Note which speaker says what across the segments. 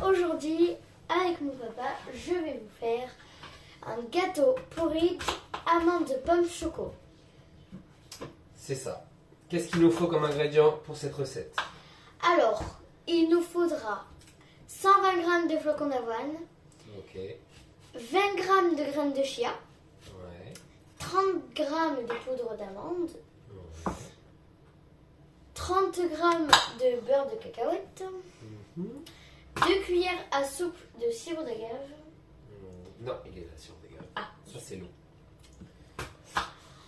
Speaker 1: aujourd'hui, avec mon papa, je vais vous faire un gâteau porridge amande pomme choco.
Speaker 2: C'est ça. Qu'est-ce qu'il nous faut comme ingrédient pour cette recette?
Speaker 1: Alors, il nous faudra 120 g de flocons d'avoine,
Speaker 2: Ok.
Speaker 1: 20 g de graines de chia,
Speaker 2: Ouais.
Speaker 1: 30 g de poudre d'amande,
Speaker 2: Ouais.
Speaker 1: 30 g de beurre de cacahuète, 2 cuillères à soupe de sirop d'agave.
Speaker 2: Non, il est là sur des gars.
Speaker 1: Ah.
Speaker 2: Ça, c'est long.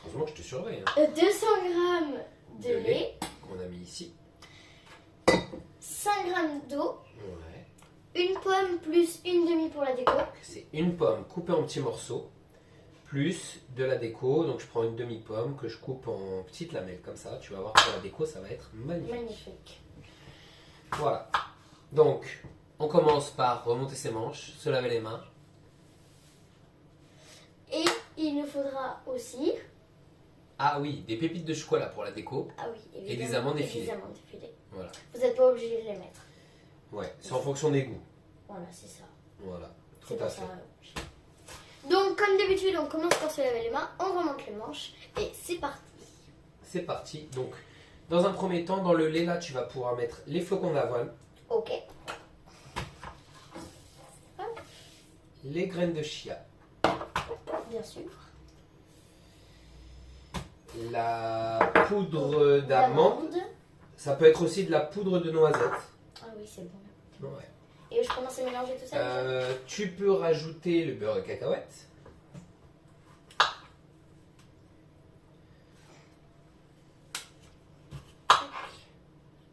Speaker 2: Heureusement que je te surveille.
Speaker 1: 200 g de lait,
Speaker 2: qu'on a mis ici.
Speaker 1: 5 g d'eau,
Speaker 2: Ouais.
Speaker 1: une pomme plus une demi pour la déco,
Speaker 2: C'est une pomme coupée en petits morceaux, plus de la déco. Donc je prends une demi-pomme que je coupe en petites lamelles comme ça. Tu vas voir que la déco, ça va être magnifique.
Speaker 1: magnifique.
Speaker 2: Voilà. Donc, on commence par remonter ses manches, se laver les mains.
Speaker 1: Et il nous faudra aussi,
Speaker 2: Ah oui, des pépites de chocolat pour la déco.
Speaker 1: ah oui,
Speaker 2: Et des amandes effilées.
Speaker 1: des amandes effilées.
Speaker 2: Voilà.
Speaker 1: Vous n'êtes pas obligé de les mettre.
Speaker 2: Ouais, c'est en fonction des goûts.
Speaker 1: Voilà, c'est ça.
Speaker 2: Voilà, tout
Speaker 1: C'est
Speaker 2: à
Speaker 1: pour
Speaker 2: fait.
Speaker 1: ça. Donc, comme d'habitude, on commence par se laver les mains, on remonte les manches et c'est parti.
Speaker 2: C'est parti. Donc, dans un premier temps, dans le lait, là, tu vas pouvoir mettre les flocons d'avoine,
Speaker 1: Ok.
Speaker 2: les graines de chia,
Speaker 1: Bien sûr.
Speaker 2: la poudre d'amande. Ça peut être aussi de la poudre de noisette.
Speaker 1: Ah oui, c'est bon.
Speaker 2: Ouais.
Speaker 1: Et je commence à mélanger tout ça déjà.
Speaker 2: Tu peux rajouter le beurre de cacahuète.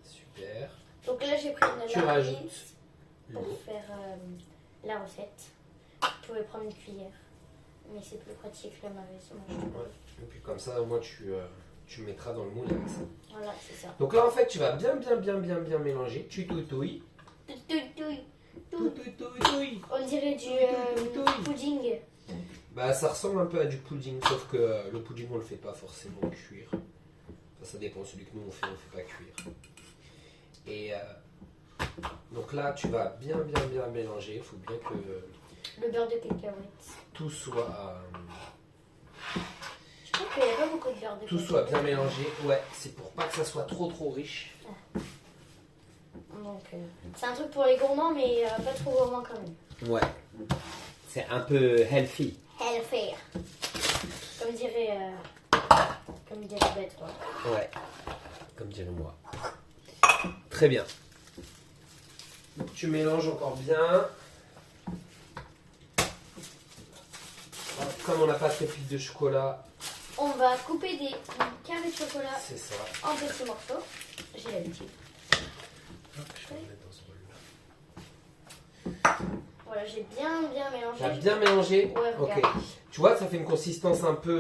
Speaker 2: Super.
Speaker 1: Donc là, j'ai pris une
Speaker 2: Tu
Speaker 1: lame
Speaker 2: rajoutes
Speaker 1: pour
Speaker 2: l'eau.
Speaker 1: faire la recette. Vous pouvez prendre une cuillère. Mais c'est plus pratique là, ma vaisselle.
Speaker 2: Ouais. Et puis comme ça, au moins, tu mettras dans le moule avec ça.
Speaker 1: Voilà, c'est ça.
Speaker 2: Donc là, en fait, tu vas bien mélanger. Tu toutouilles.
Speaker 1: Touille.
Speaker 2: Toutouille.
Speaker 1: On dirait du pudding.
Speaker 2: Bah, ça ressemble un peu à du pudding, sauf que le pudding, on le fait pas forcément cuire. Ça dépend, celui que nous on fait pas cuire. Et donc là, tu vas bien mélanger. Il faut bien que
Speaker 1: Le beurre de cacahuète.
Speaker 2: tout soit,
Speaker 1: Je trouve qu'il n'y a pas beaucoup de beurre de
Speaker 2: tout
Speaker 1: cacahuète.
Speaker 2: soit bien mélangé. Ouais, c'est pour pas que ça soit trop riche.
Speaker 1: Donc, c'est un truc pour les gourmands, mais pas trop gourmand quand même.
Speaker 2: Ouais, c'est un peu healthy.
Speaker 1: Healthy. Comme dirait Bête, quoi.
Speaker 2: Ouais, comme dirait moi. Très bien. Donc, tu mélanges encore bien. Comme on n'a pas de pépites de chocolat,
Speaker 1: On va couper des carrés de chocolat
Speaker 2: c'est ça.
Speaker 1: en petits morceaux. J'ai l'habitude.
Speaker 2: Hop, je vais le mettre dans ce bol-là.
Speaker 1: Voilà, j'ai bien mélangé.
Speaker 2: T'as bien mélangé?
Speaker 1: Ouais,
Speaker 2: Ok.
Speaker 1: regarde.
Speaker 2: Tu vois, ça fait une consistance un peu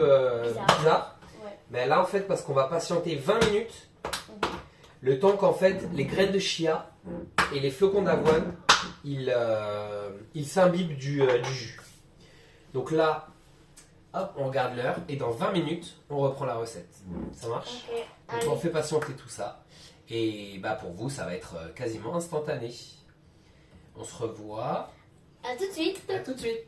Speaker 2: bizarre.
Speaker 1: Ouais.
Speaker 2: Mais là, en fait, parce qu'on va patienter 20 minutes, le temps qu'en fait, les graines de chia et les flocons d'avoine, ils s'imbibent du jus. Donc là, hop, on regarde l'heure et dans 20 minutes, on reprend la recette. Ça marche?
Speaker 1: Ok,
Speaker 2: Donc
Speaker 1: allez.
Speaker 2: on fait patienter tout ça. Et bah pour vous, ça va être quasiment instantané. On se revoit.
Speaker 1: À tout de suite.
Speaker 2: À tout de suite.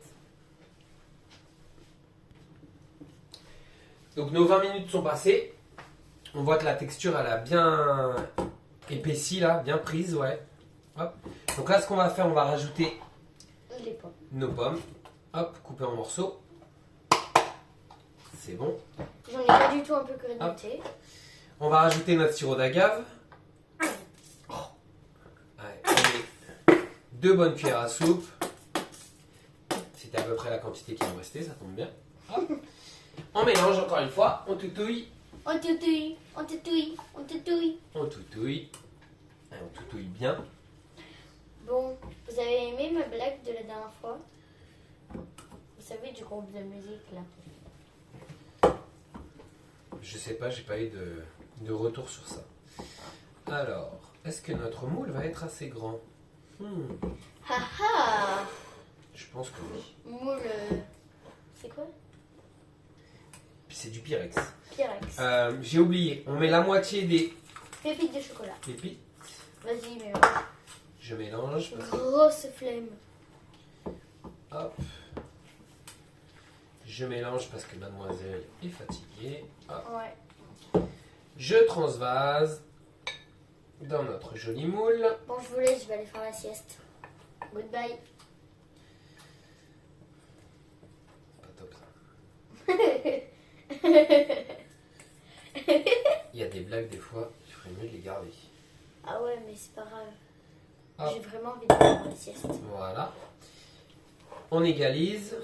Speaker 2: Donc nos 20 minutes sont passées. On voit que la texture elle a bien épaissi là, bien prise, ouais. Hop. Donc là ce qu'on va faire, on va rajouter
Speaker 1: Les pommes.
Speaker 2: nos pommes. Hop, coupées en morceaux. C'est bon.
Speaker 1: J'en ai pas du tout un peu grignoté.
Speaker 2: On va rajouter notre sirop d'agave. Oh. Ouais, on met 2 bonnes cuillères à soupe. C'était à peu près la quantité qui nous restait, ça tombe bien. Hop. On mélange encore une fois, on toutouille.
Speaker 1: On toutouille.
Speaker 2: On toutouille. Et on toutouille bien.
Speaker 1: Bon, vous avez aimé ma blague de la dernière fois? Vous savez, du groupe de musique là.
Speaker 2: Je sais pas, j'ai pas eu de retour sur ça. Alors, est-ce que notre moule va être assez grand?
Speaker 1: Haha.
Speaker 2: Je pense que oui.
Speaker 1: Moule. C'est quoi?
Speaker 2: Puis c'est du Pyrex.
Speaker 1: Pyrex.
Speaker 2: J'ai oublié, on met la moitié des
Speaker 1: Pépites de chocolat.
Speaker 2: pépites.
Speaker 1: Vas-y, mais
Speaker 2: Je mélange.
Speaker 1: Grosse flemme.
Speaker 2: Hop. Je mélange parce que mademoiselle est fatiguée. Hop.
Speaker 1: Ouais.
Speaker 2: Je transvase dans notre joli moule.
Speaker 1: Bon, je vous laisse, je vais aller faire la sieste. Goodbye.
Speaker 2: Pas top ça. Il y a des blagues des fois, il ferait mieux de les garder.
Speaker 1: Ah ouais, mais c'est pas grave.
Speaker 2: Hop.
Speaker 1: J'ai vraiment envie de faire la sieste.
Speaker 2: Voilà. On égalise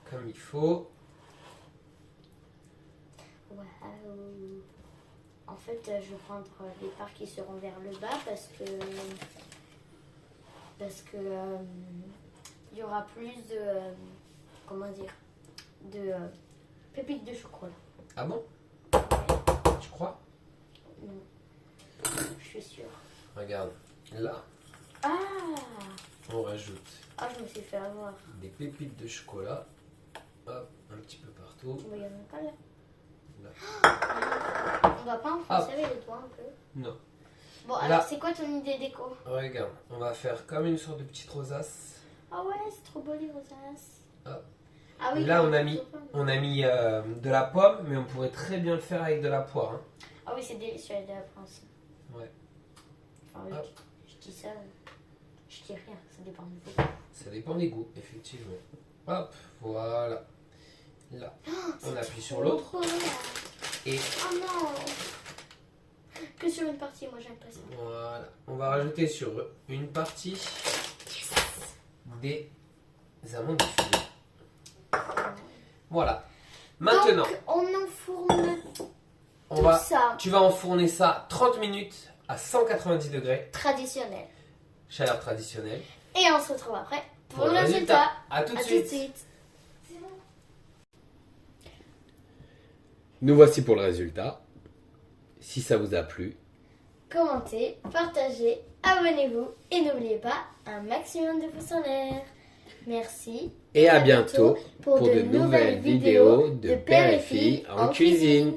Speaker 2: comme il faut.
Speaker 1: Waouh. En fait, je vais prendre les parts qui seront vers le bas parce que il y aura plus de comment dire de pépites de chocolat.
Speaker 2: Ah bon? Tu crois?
Speaker 1: Non, je suis sûre.
Speaker 2: Regarde, là,
Speaker 1: Ah,
Speaker 2: on rajoute
Speaker 1: je me suis fait avoir.
Speaker 2: des pépites de chocolat. Hop, un petit peu partout.
Speaker 1: Il y en a pas là.
Speaker 2: Là.
Speaker 1: On va pas enfoncer avec les doigts un peu.
Speaker 2: Non.
Speaker 1: Bon,
Speaker 2: Là.
Speaker 1: alors c'est quoi ton idée déco?
Speaker 2: Regarde, on va faire comme une sorte de petite rosace.
Speaker 1: Ah ouais, c'est trop beau les rosaces.
Speaker 2: Hop.
Speaker 1: Ah oui.
Speaker 2: Là,
Speaker 1: comme
Speaker 2: on a
Speaker 1: les
Speaker 2: mis,
Speaker 1: copains.
Speaker 2: on a mis de la pomme, mais on pourrait très bien le faire avec de la poire. Hein.
Speaker 1: Ah oui, c'est délicieux avec de la pomme aussi.
Speaker 2: Ouais.
Speaker 1: Enfin, oui,
Speaker 2: Hop.
Speaker 1: je dis ça, je dis rien, ça dépend du goût.
Speaker 2: Ça dépend des goûts, effectivement. Hop, voilà. Là, on appuie sur l'autre.
Speaker 1: Oh, là.
Speaker 2: Et
Speaker 1: Oh non. Que sur une partie, moi j'aime pas ça.
Speaker 2: voilà. On va rajouter sur une partie des amandes diffusées. Voilà. Maintenant,
Speaker 1: Donc, on enfourne
Speaker 2: on
Speaker 1: tout
Speaker 2: va,
Speaker 1: ça.
Speaker 2: tu vas enfourner ça 30 minutes à 190 degrés,
Speaker 1: Traditionnel.
Speaker 2: chaleur traditionnelle.
Speaker 1: Et on se retrouve après pour le résultat.
Speaker 2: À tout de
Speaker 1: À
Speaker 2: suite.
Speaker 1: tout de suite.
Speaker 2: Nous voici pour le résultat. Si ça vous a plu,
Speaker 1: Commentez, partagez, abonnez-vous et n'oubliez pas un maximum de pouces en l'air. Merci.
Speaker 2: et à bientôt pour de nouvelles vidéos de père et fille en cuisine.